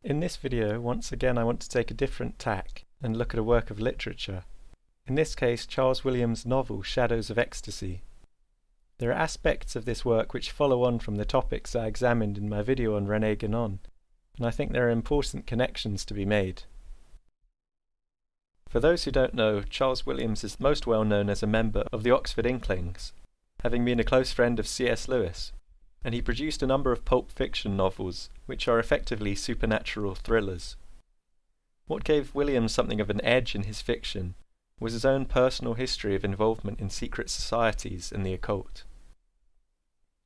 In this video, once again I want to take a different tack and look at a work of literature. In this case, Charles Williams' novel Shadows of Ecstasy. There are aspects of this work which follow on from the topics I examined in my video on René Guénon, and I think there are important connections to be made. For those who don't know, Charles Williams is most well known as a member of the Oxford Inklings, having been a close friend of C.S. Lewis, and he produced a number of pulp fiction novels, which are effectively supernatural thrillers. What gave Williams something of an edge in his fiction was his own personal history of involvement in secret societies and the occult.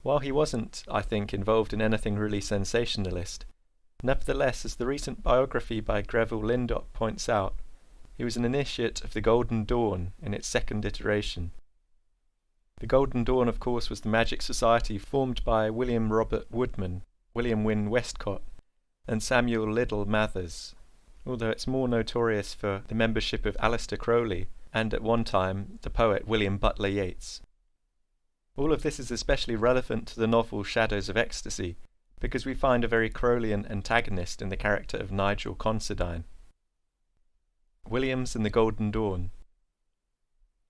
While he wasn't, I think, involved in anything really sensationalist, nevertheless, as the recent biography by Greville Lindop points out, he was an initiate of the Golden Dawn in its second iteration. The Golden Dawn, of course, was the magic society formed by William Robert Woodman, William Wynne Westcott, and Samuel Liddell Mathers, although it's more notorious for the membership of Aleister Crowley and, at one time, the poet William Butler Yeats. All of this is especially relevant to the novel Shadows of Ecstasy, because we find a very Crowleyan antagonist in the character of Nigel Considine. Williams and the Golden Dawn.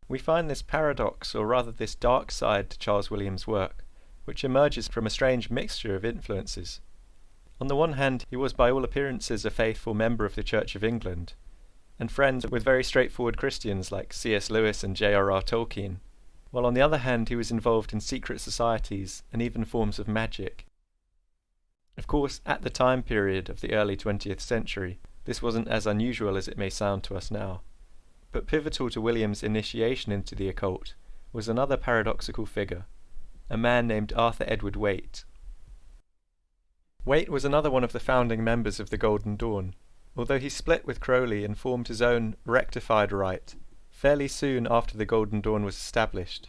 We find this paradox, or rather this dark side to Charles Williams' work, which emerges from a strange mixture of influences. On the one hand, he was by all appearances a faithful member of the Church of England, and friends with very straightforward Christians like C.S. Lewis and J.R.R. Tolkien, while on the other hand he was involved in secret societies and even forms of magic. Of course, at the time period of the early 20th century, this wasn't as unusual as it may sound to us now. But pivotal to Williams' initiation into the occult was another paradoxical figure, a man named Arthur Edward Waite. Waite was another one of the founding members of the Golden Dawn, although he split with Crowley and formed his own rectified rite fairly soon after the Golden Dawn was established.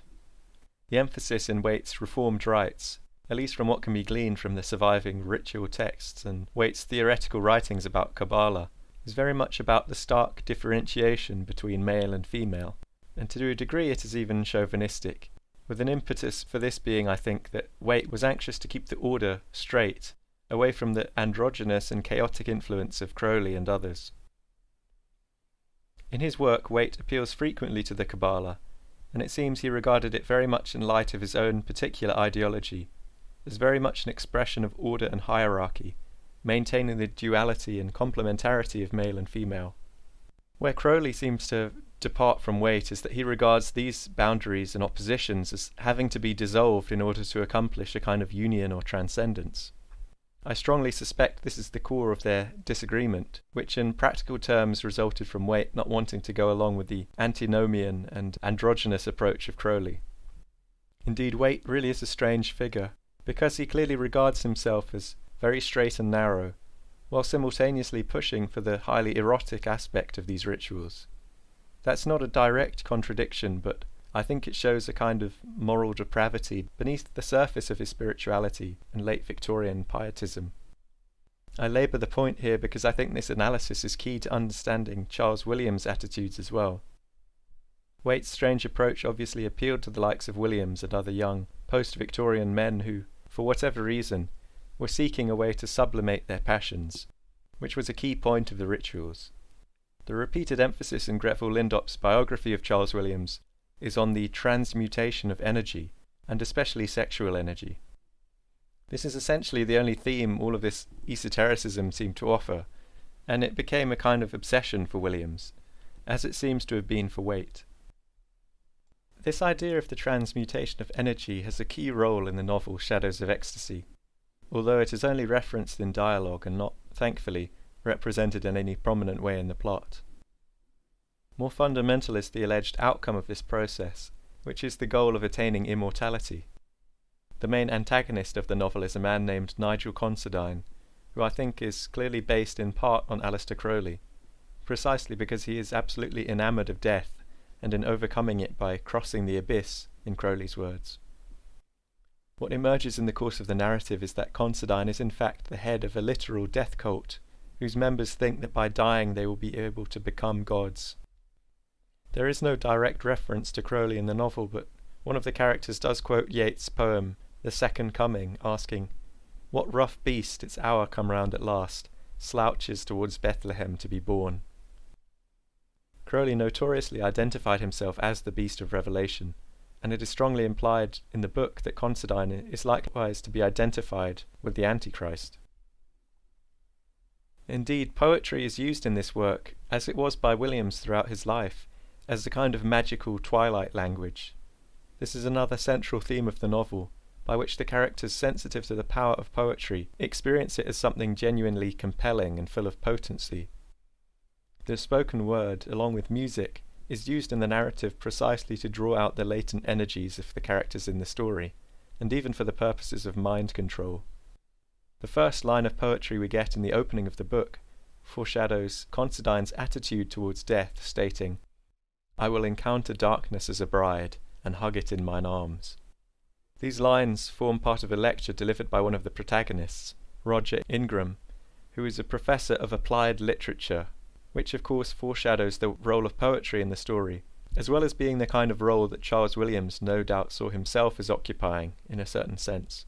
The emphasis in Waite's reformed rites, at least from what can be gleaned from the surviving ritual texts and Waite's theoretical writings about Kabbalah, is very much about the stark differentiation between male and female, and to a degree it is even chauvinistic, with an impetus for this being, I think, that Waite was anxious to keep the order straight, away from the androgynous and chaotic influence of Crowley and others. In his work, Waite appeals frequently to the Kabbalah, and it seems he regarded it very much in light of his own particular ideology, as very much an expression of order and hierarchy, maintaining the duality and complementarity of male and female. Where Crowley seems to depart from Waite is that he regards these boundaries and oppositions as having to be dissolved in order to accomplish a kind of union or transcendence. I strongly suspect this is the core of their disagreement, which in practical terms resulted from Waite not wanting to go along with the antinomian and androgynous approach of Crowley. Indeed, Waite really is a strange figure, because he clearly regards himself as very straight and narrow, while simultaneously pushing for the highly erotic aspect of these rituals. That's not a direct contradiction, but I think it shows a kind of moral depravity beneath the surface of his spirituality and late Victorian pietism. I labour the point here because I think this analysis is key to understanding Charles Williams' attitudes as well. Waite's strange approach obviously appealed to the likes of Williams and other young, post-Victorian men who, for whatever reason, were seeking a way to sublimate their passions, which was a key point of the rituals. The repeated emphasis in Greville Lindop's biography of Charles Williams is on the transmutation of energy, and especially sexual energy. This is essentially the only theme all of this esotericism seemed to offer, and it became a kind of obsession for Williams, as it seems to have been for Waite. This idea of the transmutation of energy has a key role in the novel Shadows of Ecstasy, although it is only referenced in dialogue and not, thankfully, represented in any prominent way in the plot. More fundamental is the alleged outcome of this process, which is the goal of attaining immortality. The main antagonist of the novel is a man named Nigel Considine, who I think is clearly based in part on Aleister Crowley, precisely because he is absolutely enamoured of death and in overcoming it by crossing the abyss, in Crowley's words. What emerges in the course of the narrative is that Considine is in fact the head of a literal death cult, whose members think that by dying they will be able to become gods. There is no direct reference to Crowley in the novel, but one of the characters does quote Yeats' poem, The Second Coming, asking, "What rough beast its hour come round at last, slouches towards Bethlehem to be born. Crowley notoriously identified himself as the Beast of Revelation, and it is strongly implied in the book that Considine is likewise to be identified with the Antichrist. Indeed, poetry is used in this work, as it was by Williams throughout his life, as a kind of magical twilight language. This is another central theme of the novel, by which the characters sensitive to the power of poetry experience it as something genuinely compelling and full of potency. The spoken word, along with music, is used in the narrative precisely to draw out the latent energies of the characters in the story, and even for the purposes of mind control. The first line of poetry we get in the opening of the book foreshadows Considine's attitude towards death, stating, "I will encounter darkness as a bride, and hug it in mine arms." These lines form part of a lecture delivered by one of the protagonists, Roger Ingram, who is a professor of applied literature, which of course foreshadows the role of poetry in the story, as well as being the kind of role that Charles Williams no doubt saw himself as occupying in a certain sense.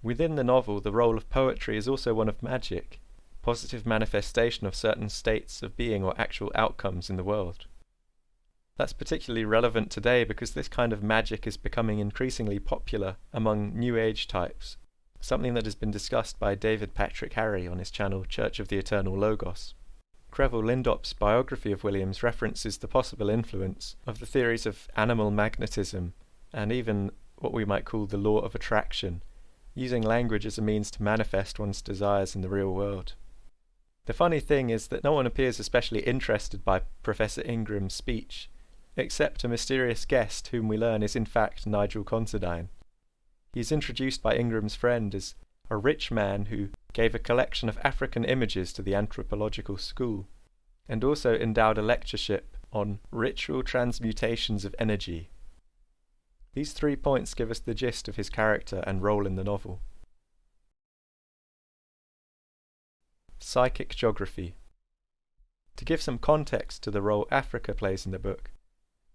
Within the novel, the role of poetry is also one of magic, positive manifestation of certain states of being or actual outcomes in the world. That's particularly relevant today because this kind of magic is becoming increasingly popular among New Age types, something that has been discussed by David Patrick Harry on his channel Church of the Eternal Logos. Crevel Lindop's biography of Williams references the possible influence of the theories of animal magnetism and even what we might call the law of attraction, using language as a means to manifest one's desires in the real world. The funny thing is that no one appears especially interested by Professor Ingram's speech, except a mysterious guest whom we learn is in fact Nigel Considine. He is introduced by Ingram's friend as a rich man who gave a collection of African images to the anthropological school, and also endowed a lectureship on ritual transmutations of energy. These 3 points give us the gist of his character and role in the novel. Psychic geography. To give some context to the role Africa plays in the book,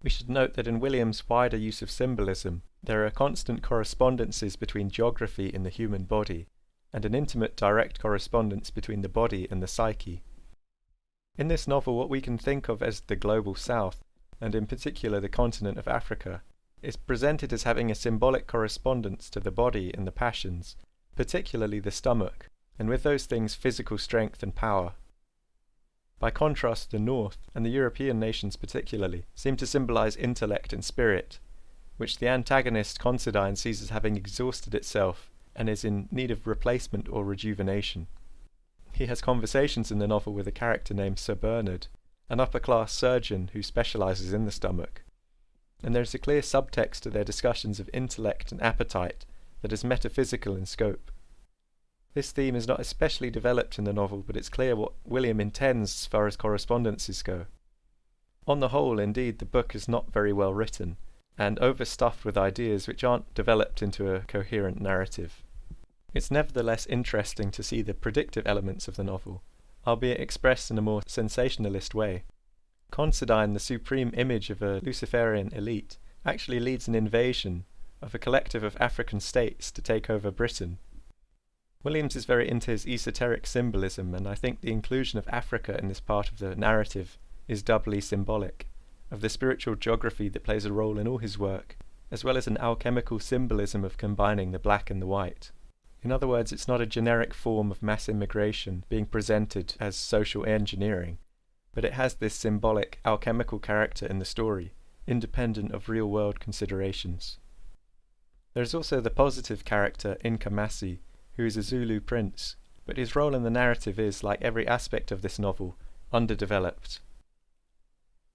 we should note that in Williams' wider use of symbolism, there are constant correspondences between geography in the human body, and an intimate direct correspondence between the body and the psyche. In this novel, what we can think of as the global south, and in particular the continent of Africa, is presented as having a symbolic correspondence to the body and the passions, particularly the stomach, and with those things physical strength and power. By contrast, the North, and the European nations particularly, seem to symbolize intellect and spirit, which the antagonist Considine sees as having exhausted itself and is in need of replacement or rejuvenation. He has conversations in the novel with a character named Sir Bernard, an upper-class surgeon who specializes in the stomach, and there is a clear subtext to their discussions of intellect and appetite that is metaphysical in scope. This theme is not especially developed in the novel, but it's clear what William intends as far as correspondences go. On the whole, indeed, the book is not very well written, and overstuffed with ideas which aren't developed into a coherent narrative. It's nevertheless interesting to see the predictive elements of the novel, albeit expressed in a more sensationalist way. Considine, the supreme image of a Luciferian elite, actually leads an invasion of a collective of African states to take over Britain. Williams is very into his esoteric symbolism, and I think the inclusion of Africa in this part of the narrative is doubly symbolic, of the spiritual geography that plays a role in all his work, as well as an alchemical symbolism of combining the black and the white. In other words, it's not a generic form of mass immigration being presented as social engineering, but it has this symbolic alchemical character in the story, independent of real-world considerations. There is also the positive character Inkamasi, who is a Zulu prince, but his role in the narrative is, like every aspect of this novel, underdeveloped.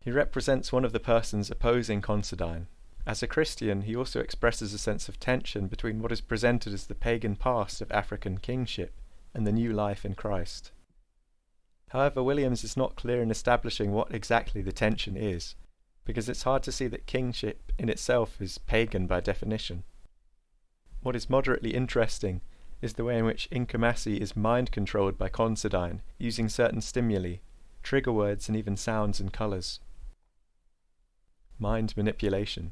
He represents one of the persons opposing Considine. As a Christian, he also expresses a sense of tension between what is presented as the pagan past of African kingship and the new life in Christ. However, Williams is not clear in establishing what exactly the tension is, because it's hard to see that kingship in itself is pagan by definition. What is moderately interesting is the way in which Inkamasi is mind-controlled by Considine, using certain stimuli, trigger words and even sounds and colours. Mind manipulation.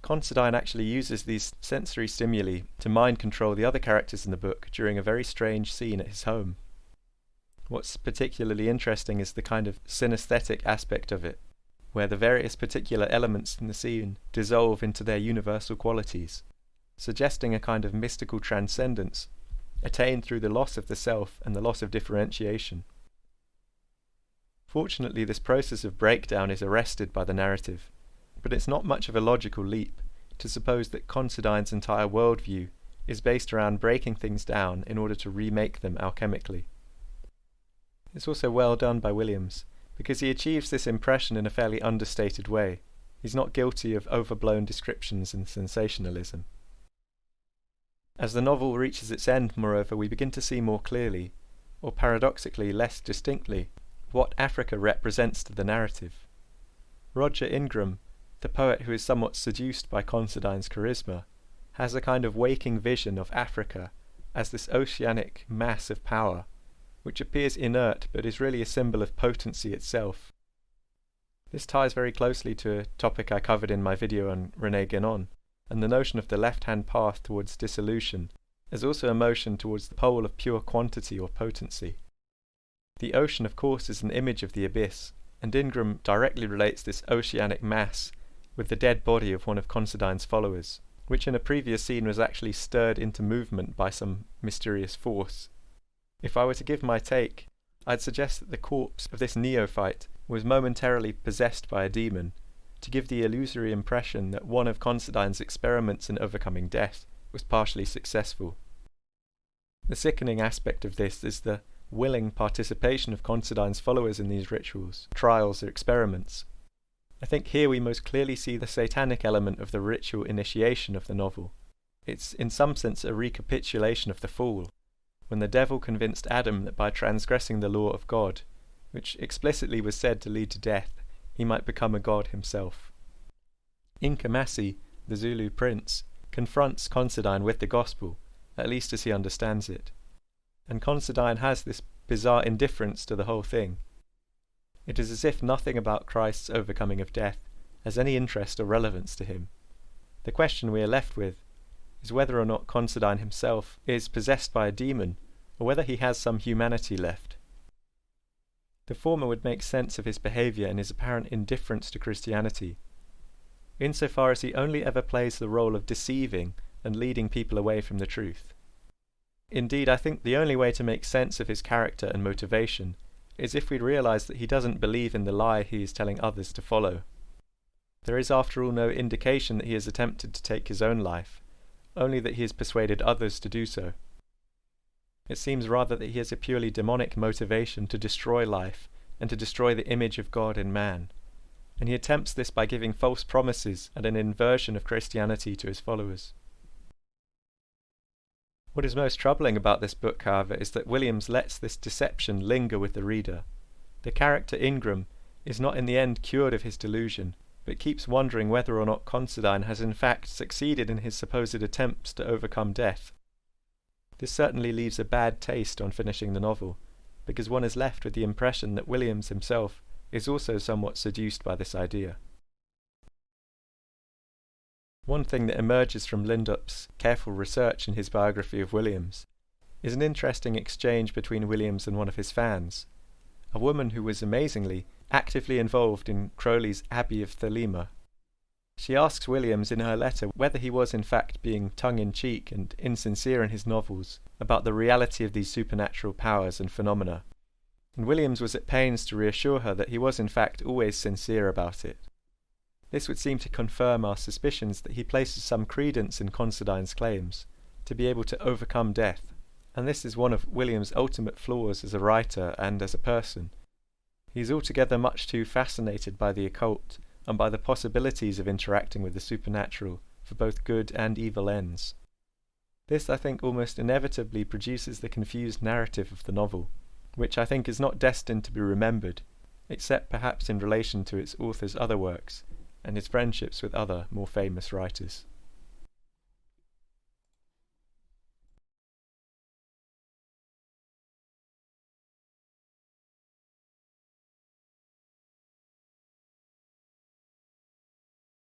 Considine actually uses these sensory stimuli to mind control the other characters in the book during a very strange scene at his home. What's particularly interesting is the kind of synesthetic aspect of it, where the various particular elements in the scene dissolve into their universal qualities, suggesting a kind of mystical transcendence attained through the loss of the self and the loss of differentiation. Fortunately, this process of breakdown is arrested by the narrative, but it's not much of a logical leap to suppose that Considine's entire worldview is based around breaking things down in order to remake them alchemically. It's also well done by Williams, because he achieves this impression in a fairly understated way. He's not guilty of overblown descriptions and sensationalism. As the novel reaches its end, moreover, we begin to see more clearly, or paradoxically less distinctly, what Africa represents to the narrative. Roger Ingram, the poet who is somewhat seduced by Considine's charisma, has a kind of waking vision of Africa as this oceanic mass of power, which appears inert but is really a symbol of potency itself. This ties very closely to a topic I covered in my video on René Guénon, and the notion of the left-hand path towards dissolution is also a motion towards the pole of pure quantity or potency. The ocean, of course, is an image of the abyss, and Ingram directly relates this oceanic mass with the dead body of one of Considine's followers, which in a previous scene was actually stirred into movement by some mysterious force. If I were to give my take, I'd suggest that the corpse of this neophyte was momentarily possessed by a demon, to give the illusory impression that one of Considine's experiments in overcoming death was partially successful. The sickening aspect of this is the willing participation of Considine's followers in these rituals, trials, or experiments. I think here we most clearly see the satanic element of the ritual initiation of the novel. It's in some sense a recapitulation of the fall, when the devil convinced Adam that by transgressing the law of God, which explicitly was said to lead to death, he might become a god himself. Inkamasi, the Zulu prince, confronts Considine with the gospel, at least as he understands it, and Considine has this bizarre indifference to the whole thing. It is as if nothing about Christ's overcoming of death has any interest or relevance to him. The question we are left with is whether or not Considine himself is possessed by a demon, or whether he has some humanity left. The former would make sense of his behaviour and his apparent indifference to Christianity, insofar as he only ever plays the role of deceiving and leading people away from the truth. Indeed, I think the only way to make sense of his character and motivation is if we realise that he doesn't believe in the lie he is telling others to follow. There is after all no indication that he has attempted to take his own life, only that he has persuaded others to do so. It seems rather that he has a purely demonic motivation to destroy life and to destroy the image of God in man, and he attempts this by giving false promises and an inversion of Christianity to his followers. What is most troubling about this book, however, is that Williams lets this deception linger with the reader. The character Ingram is not in the end cured of his delusion, but keeps wondering whether or not Considine has in fact succeeded in his supposed attempts to overcome death. This certainly leaves a bad taste on finishing the novel, because one is left with the impression that Williams himself is also somewhat seduced by this idea. One thing that emerges from Lindop's careful research in his biography of Williams is an interesting exchange between Williams and one of his fans, a woman who was amazingly actively involved in Crowley's Abbey of Thelema. She asks Williams in her letter whether he was in fact being tongue-in-cheek and insincere in his novels about the reality of these supernatural powers and phenomena, and Williams was at pains to reassure her that he was in fact always sincere about it. This would seem to confirm our suspicions that he places some credence in Considine's claims to be able to overcome death, and this is one of Williams' ultimate flaws as a writer and as a person. He is altogether much too fascinated by the occult and by the possibilities of interacting with the supernatural for both good and evil ends. This, I think, almost inevitably produces the confused narrative of the novel, which I think is not destined to be remembered, except perhaps in relation to its author's other works and his friendships with other, more famous writers.